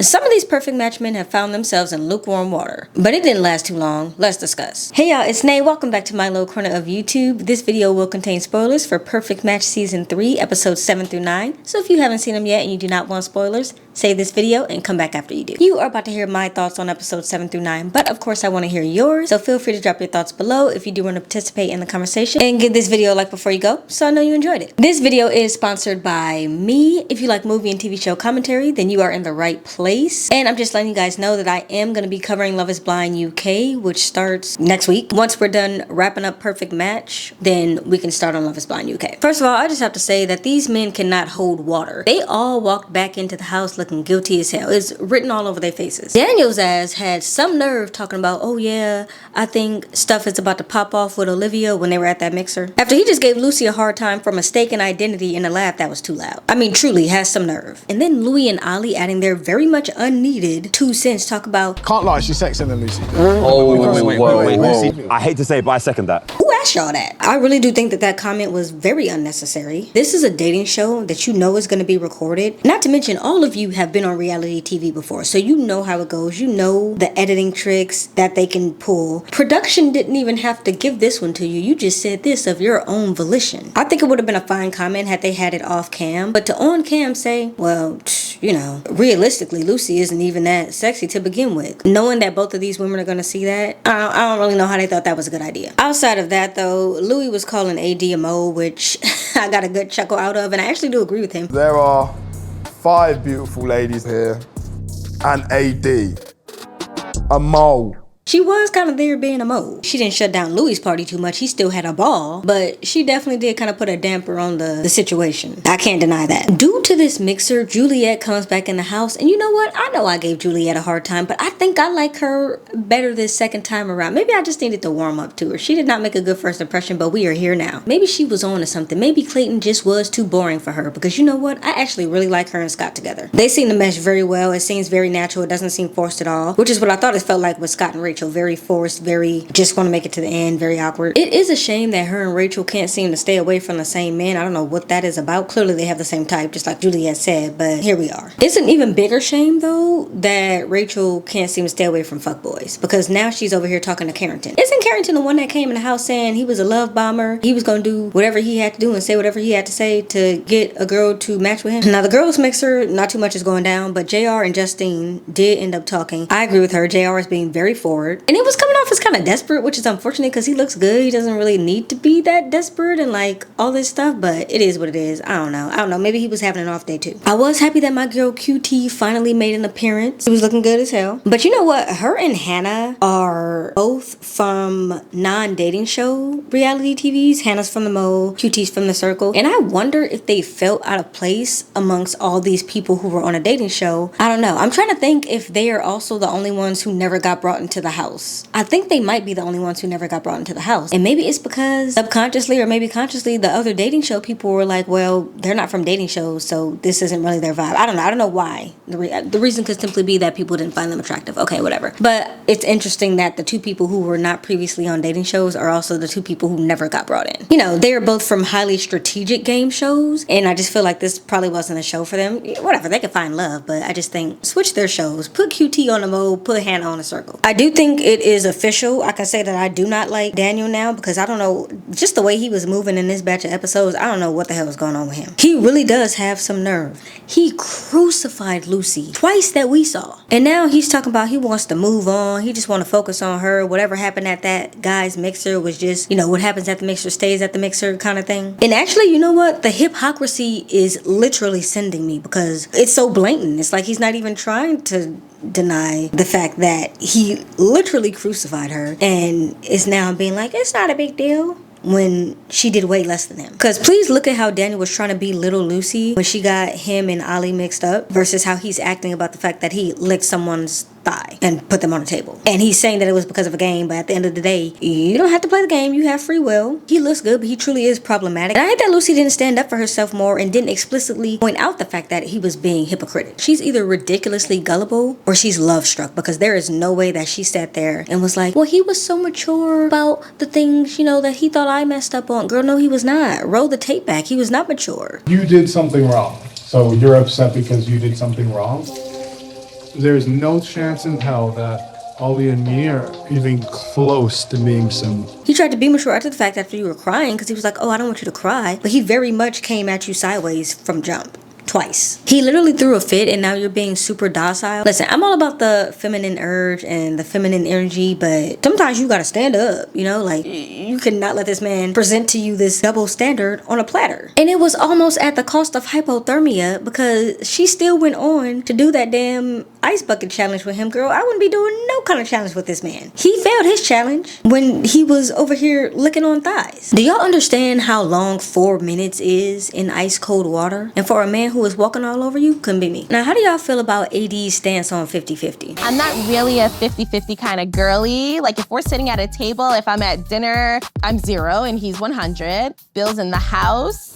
Some of these perfect match men have found themselves in lukewarm water, but it didn't last too long. Let's discuss. Hey y'all, it's Nay. Welcome back to my little corner of YouTube. This video will contain spoilers for Perfect Match Season 3, Episodes 7 through 9. So if you haven't seen them yet and you do not want spoilers, save this video and come back after you do. You are about to hear my thoughts on Episodes 7 through 9, but of course I want to hear yours, so feel free to drop your thoughts below if you do want to participate in the conversation. And give this video a like before you go, so I know you enjoyed it. This video is sponsored by me. If you like movie and TV show commentary, then you are in the right place. And I'm just letting you guys know that I am going to be covering Love is Blind UK, which starts next week. Once we're done wrapping up Perfect Match, then we can start on Love is Blind UK. First of all, I just have to say that these men cannot hold water. They all walked back into the house looking guilty as hell. It's written all over their faces. Daniel's ass had some nerve talking about, oh yeah, I think stuff is about to pop off with Olivia when they were at that mixer. After he just gave Lucy a hard time for mistaken identity in a laugh that was too loud. I mean, truly has some nerve. And then Louie and Ollie adding their very much unneeded 2 cents talk about, can't lie, she's sexier than Lucy. Whoa. I hate to say it, but I second that. who asked y'all that? I really do think that that comment was very unnecessary. This is a dating show that you know is going to be recorded. Not to mention, all of you have been on reality TV before, so you know how it goes. You know the editing tricks that they can pull. Production didn't even have to give this one to you. You just said this of your own volition. I think it would have been a fine comment had they had it off cam, but to on cam say, well, you know, realistically, Lucy isn't even that sexy to begin with. Knowing that both of these women are going to see that, I don't really know how they thought that was a good idea. Outside of that, though, Louie was calling AD a mole, which I got a good chuckle out of, and I actually do agree with him. There are 5 beautiful ladies here, and AD, a mole. She was kind of there being a mole. She didn't shut down Louie's party too much. He still had a ball, but she definitely did kind of put a damper on the situation. I can't deny that. Due to this mixer, Juliette comes back in the house, and you know what? I know I gave Juliette a hard time, but I think I like her better this second time around. Maybe I just needed to warm up to her. She did not make a good first impression, but we are here now. Maybe she was on to something. Maybe Clayton just was too boring for her, because you know what? I actually really like her and Scott together. They seem to mesh very well. It seems very natural. It doesn't seem forced at all, which is what I thought it felt like with Scott and Rachel. Very forced, very just want to make it to the end, very awkward. It is a shame that her and Rachel can't seem to stay away from the same man. I don't know what that is about. Clearly they have the same type, just like Juliette said, but here we are. It's an even bigger shame though that Rachel can't seem to stay away from fuckboys, because now she's over here talking to Carrington. Isn't Carrington the one that came in the house saying he was a love bomber? He was gonna do whatever he had to do and say whatever he had to say to get a girl to match with him. Now the girls mixer, not too much is going down, but JR and Justine did end up talking. I agree with her. JR is being very forward, and it was coming off as kind of desperate, which is unfortunate because he looks good. He doesn't really need to be that desperate and like all this stuff, but it is what it is. I don't know. Maybe he was having an off day too. I was happy that my girl QT finally made an appearance. She was looking good as hell. But you know what? Her and Hannah are both from non-dating show reality TVs. Hannah's from The Mole, QT's from The Circle. And I wonder if they felt out of place amongst all these people who were on a dating show. I don't know. I'm trying to think if they are also the only ones who never got brought into the house. I think they might be the only ones who never got brought into the house. And maybe it's because subconsciously or maybe consciously the other dating show people were like, well, they're not from dating shows, so this isn't really their vibe. I don't know why. The reason could simply be that people didn't find them attractive. Okay, whatever. But it's interesting that the 2 people who were not previously on dating shows are also the 2 people who never got brought in. You know, they are both from highly strategic game shows, and I just feel like this probably wasn't a show for them. Whatever, they could find love, but I just think switch their shows. Put QT on The Mole, put Hannah on The Circle. I do think it is official. I can say that I do not like Daniel now, because I don't know, just the way he was moving in this batch of episodes, I don't know what the hell is going on with him. He really does have some nerve. He crucified Lucy twice that we saw, and now he's talking about he wants to move on. He just want to focus on her. Whatever happened at that guy's mixer was just, you know, what happens at the mixer stays at the mixer kind of thing. And actually, you know what? The hypocrisy is literally sending me, because it's so blatant. It's like he's not even trying to deny the fact that he literally crucified her and is now being like, it's not a big deal, when she did way less than him. Because please look at how Daniel was trying to be little Lucy when she got him and Ollie mixed up, versus how he's acting about the fact that he licked someone's thigh and put them on a table. And he's saying that it was because of a game, but at the end of the day, you don't have to play the game. You have free will. He looks good, but he truly is problematic. And I hate that Lucy didn't stand up for herself more and didn't explicitly point out the fact that he was being hypocritical. She's either ridiculously gullible or she's love struck, because there is no way that she sat there and was like, well, he was so mature about the things, you know, that he thought I messed up on. Girl, no, he was not. Roll the tape back. He was not mature. You did something wrong. So you're upset because you did something wrong? There's no chance in hell that Ollie and me are even close to being similar. He tried to be mature after the fact after you were crying because he was like, oh, I don't want you to cry. But he very much came at you sideways from jump. Twice. He literally threw a fit and now you're being super docile. Listen, I'm all about the feminine urge and the feminine energy, but sometimes you gotta stand up, you know? Like, you cannot let this man present to you this double standard on a platter. And it was almost at the cost of hypothermia because she still went on to do that damn ice bucket challenge with him. Girl, I wouldn't be doing no kind of challenge with this man. He failed his challenge when he was over here licking on thighs. Do y'all understand how long 4 minutes is in ice cold water? And for a man who is walking all over you, couldn't be me. Now, how do y'all feel about AD's stance on 50-50? I'm not really a 50-50 kind of girly. Like, if we're sitting at a table, if I'm at dinner, I'm 0 and he's 100. Bill's in the house.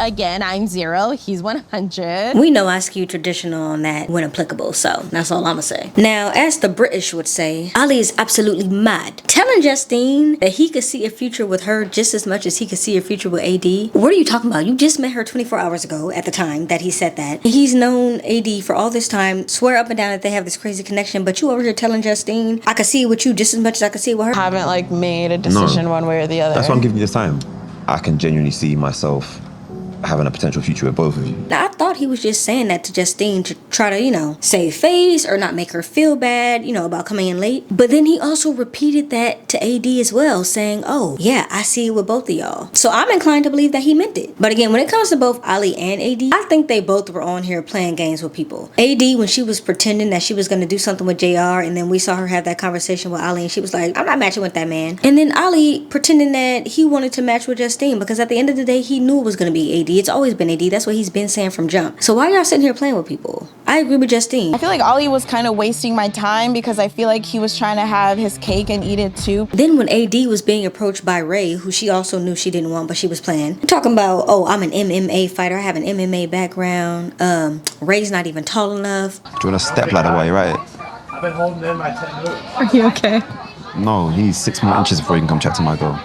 Again, I'm 0, he's 100. We know I skew traditional on that when applicable, so that's all I'ma say. Now, as the British would say, Ollie is absolutely mad. Telling Justine that he could see a future with her just as much as he could see a future with AD. What are you talking about? You just met her 24 hours ago at the time that he said that. He's known AD for all this time, swear up and down that they have this crazy connection, but you over here telling Justine, I could see it with you just as much as I could see it with her. I haven't like made a decision one way or the other. That's why I'm giving you this time. I can genuinely see myself having a potential future with both of you. Now, I thought he was just saying that to Justine to try to, you know, save face or not make her feel bad, you know, about coming in late. But then he also repeated that to AD as well, saying, oh, yeah, I see it with both of y'all. So I'm inclined to believe that he meant it. But again, when it comes to both Ollie and AD, I think they both were on here playing games with people. AD, when she was pretending that she was going to do something with JR, and then we saw her have that conversation with Ollie, and she was like, I'm not matching with that man. And then Ollie pretending that he wanted to match with Justine, because at the end of the day, he knew it was going to be AD. It's always been AD. That's what he's been saying from jump. So why y'all sitting here playing with people? I agree with Justine. I feel like Ollie was kind of wasting my time because I feel like he was trying to have his cake and eat it too. Then when AD was being approached by Ray, who she also knew she didn't want, but she was playing, talking about, oh, I'm an MMA fighter. I have an MMA background. Ray's not even tall enough. Do you want to step ladder while you're at it? I've been holding in my 10 moves. Are you okay? No, he needs 6 more inches before he can come chat to my girl.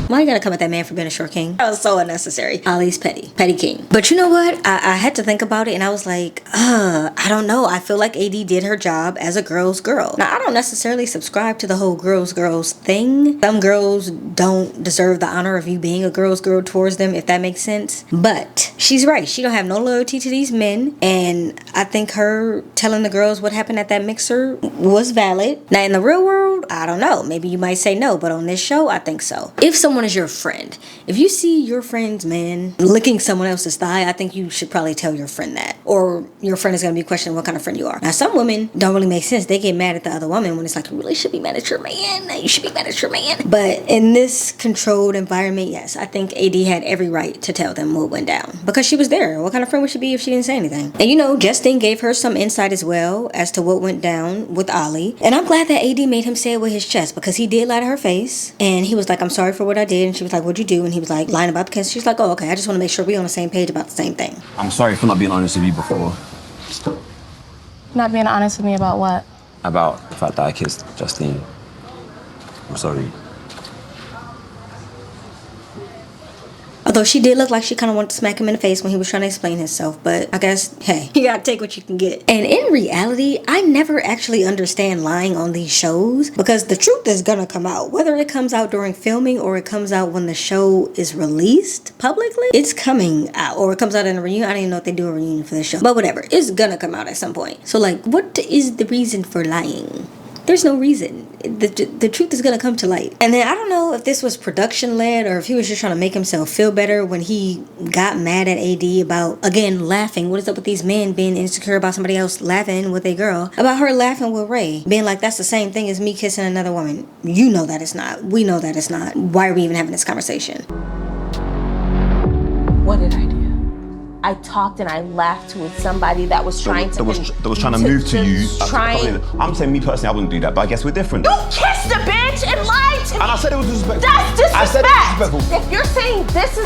Why you gotta come at that man for being a short king? That was so unnecessary. Ollie's petty king. But you know what? I had to think about it and I was like, I don't know. I feel like AD did her job as a girl's girl. Now, I don't necessarily subscribe to the whole girls thing. Some girls don't deserve the honor of you being a girl's girl towards them, if that makes sense. But she's right. She don't have no loyalty to these men. And I think her telling the girls what happened at that mixer was valid. Now, in the real world, I don't know. Maybe you might say no, but on this show, I think so. If someone is your friend, if you see your friend's man licking someone else's thigh, I think you should probably tell your friend that. Or your friend is going to be questioning what kind of friend you are. Now, some women don't really make sense. They get mad at the other woman when it's like, you really should be mad at your man. You should be mad at your man. But in this controlled environment, yes, I think AD had every right to tell them what went down. Because she was there. What kind of friend would she be if she didn't say anything? And you know, Justine gave her some insight as well as to what went down with Ollie. And I'm glad that AD made him say it with his chest, because he did lie to her face. And he was like, I'm sorry for what I did. And she was like, what'd you do? And he was like, lying about the kiss. She's like, oh, okay, I just want to make sure we're on the same page about the same thing. I'm sorry for not being honest with you before. Not being honest with me about what? About the fact that I kissed Justine. I'm sorry. Although she did look like she kind of wanted to smack him in the face when he was trying to explain himself. But I guess, hey, you gotta take what you can get. And in reality, I never actually understand lying on these shows, because the truth is gonna come out. Whether it comes out during filming or it comes out when the show is released publicly, it's coming out. Or it comes out in a reunion. I don't even know if they do a reunion for this show. But whatever, it's gonna come out at some point. So like, what is the reason for lying? There's no reason. The truth is going to come to light. And then I don't know if this was production led or if he was just trying to make himself feel better when he got mad at AD about, again, laughing. What is up with these men being insecure about somebody else laughing with a girl? About her laughing with Ray. Being like, that's the same thing as me kissing another woman. You know that it's not. We know that it's not. Why are we even having this conversation? What did I do? I talked and I laughed with somebody that was trying that was trying to move to you. I'm saying, me personally, I wouldn't do that, but I guess we're different. You kissed a bitch and lied to me. And I said it was disrespectful. That's disrespect. I said it was disrespectful. If you're saying this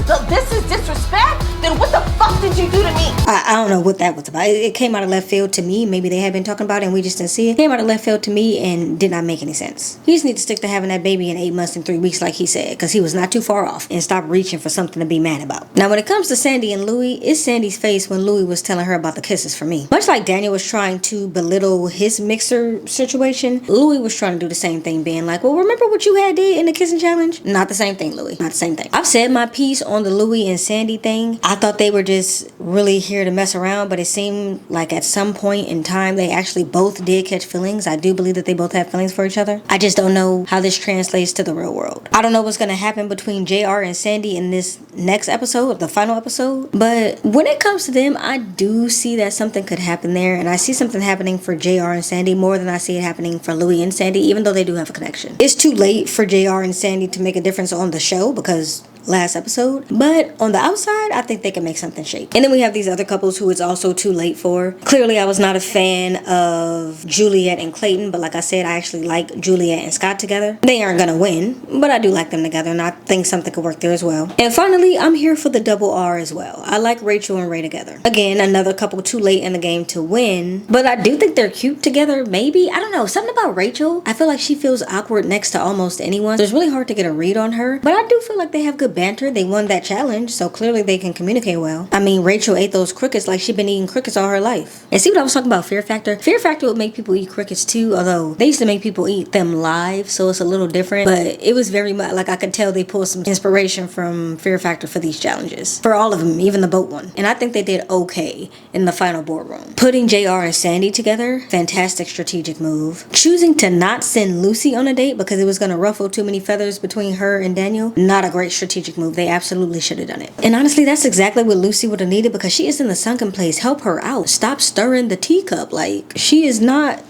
is disrespect, then what the fuck did you do to me? I don't know what that was about. It came out of left field to me. Maybe they had been talking about it and we just didn't see it. It came out of left field to me and did not make any sense. He just needs to stick to having that baby in 8 months and 3 weeks like he said, because he was not too far off, and stop reaching for something to be mad about. Now when it comes to Sandy and Louie, it's Sandy's face when Louie was telling her about the kisses for me. Much like Daniel was trying to belittle his mixer situation, Louie was trying to do the same thing, being like, well, remember what you had did in the kissing challenge? Not the same thing, Louie. Not the same thing. I've said my piece on the Louie and Sandy thing. I thought they were just really here to mess around, but it seemed like at some point in time they actually both did catch feelings. I do believe that they both have feelings for each other. I just don't know how this translates to the real world. I don't know what's going to happen between JR and Sandy in this next episode, the final episode, but when it comes to them, I do see that something could happen there, and I see something happening for JR and Sandy more than I see it happening for Louie and Sandy, even though they do have a connection. It's too late for JR and Sandy to make a difference on the show because last episode, but on the outside I think they can make something shake. And then we have these other couples who it's also too late for. Clearly I was not a fan of Juliette and Clayton, but like I said, I actually like Juliette and Scott together. They aren't gonna win, but I do like them together, and I think something could work there as well. And finally, I'm here for the double R as well. I like Rachel and Ray together. Again, another couple too late in the game to win, but I do think they're cute together. Maybe, I don't know, something about Rachel, I feel like she feels awkward next to almost anyone, so it's really hard to get a read on her, but I do feel like they have good banter. They won that challenge, so clearly they can communicate well. I mean, Rachel ate those crickets like she'd been eating crickets all her life. And see what I was talking about, Fear Factor? Fear Factor would make people eat crickets too, although they used to make people eat them live, so it's a little different, but it was very much like I could tell they pulled some inspiration from Fear Factor for these challenges. For all of them, even the boat one. And I think they did okay in the final boardroom. Putting JR and Sandy together, fantastic strategic move. Choosing to not send Lucy on a date because it was going to ruffle too many feathers between her and Daniel, not a great strategic move. They absolutely should have done it. And honestly, that's exactly what Lucy would have needed, because she is in the sunken place. Help her out. Stop stirring the teacup. Like, she's not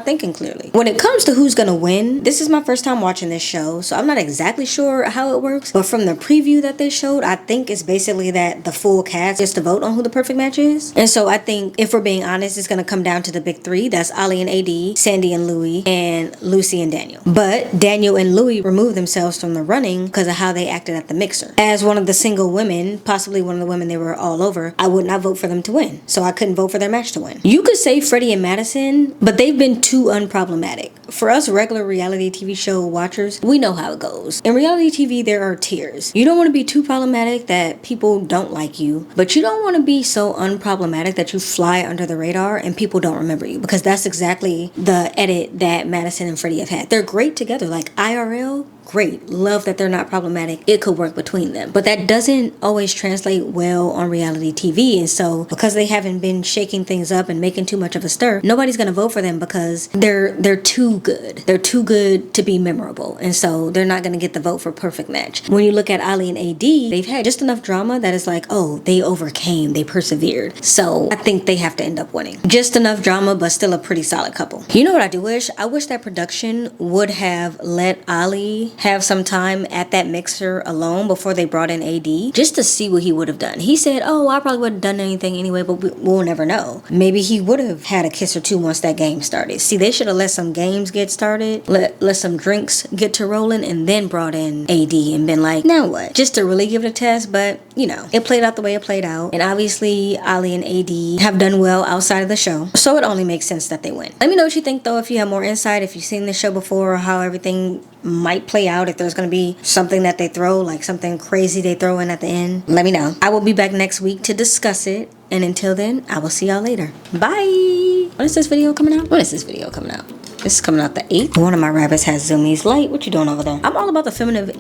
thinking clearly. When it comes to who's gonna win, this is my first time watching this show, so I'm not exactly sure how it works, but from the preview that they showed, I think it's basically that the full cast gets to vote on who the perfect match is. And so I think, if we're being honest, it's gonna come down to the big three. That's Ollie and AD, Sandy and Louie, and Lucy and Daniel. But Daniel and Louie removed themselves from the running because of how they acted at the mixer. As one of the single women, possibly one of the women they were all over, I would not vote for them to win, so I couldn't vote for their match to win. You could say Freddie and Madison, but they've been too unproblematic. For us regular reality TV show watchers, we know how it goes. In reality TV, there are tiers. You don't want to be too problematic that people don't like you, but you don't want to be so unproblematic that you fly under the radar and people don't remember you, because that's exactly the edit that Madison and Freddie have had. They're great together, like IRL, great. Love that they're not problematic. It could work between them. But that doesn't always translate well on reality TV. And so because they haven't been shaking things up and making too much of a stir, nobody's going to vote for them because they're too good. They're too good to be memorable. And so they're not going to get the vote for perfect match. When you look at Ollie and AD, they've had just enough drama that it's like, oh, they overcame, they persevered. So I think they have to end up winning. Just enough drama, but still a pretty solid couple. You know what I do wish? I wish that production would have let Ollie have some time at that mixer alone before they brought in AD, just to see what he would have done. He said, oh, I probably wouldn't have done anything anyway, but we'll never know. Maybe he would have had a kiss or two once that game started. See, they should have let some games get started, let some drinks get to rolling, and then brought in AD and been like, now what? Just to really give it a test, but you know, it played out the way it played out. And obviously, Ollie and AD have done well outside of the show, so it only makes sense that they win. Let me know what you think though, if you have more insight, if you've seen this show before, or how everything might play out, if there's going to be something that they throw, like something crazy they throw in at the end. Let me know. I will be back next week to discuss it, and until then, I will see y'all later. Bye. When is this video coming out? When is this video coming out? This is coming out the 8th. One of my rabbits has zoomies. Light, what you doing over there? I'm all about the feminine.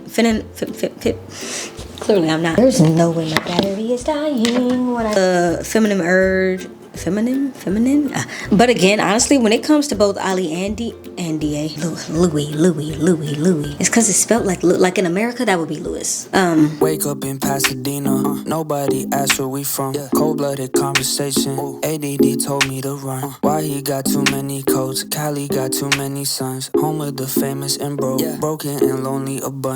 Clearly I'm not. There's no way my battery is dying when I feminine urge. Feminine. But again, honestly, when it comes to both Ollie and Louie, it's because it's spelled like in America that would be Lewis. Wake up in Pasadena, nobody asked where we from. Cold-blooded conversation. ADD told me to run. Why he got too many coats? Cali got too many sons. Home of the famous and broke, broken and lonely, a bunch.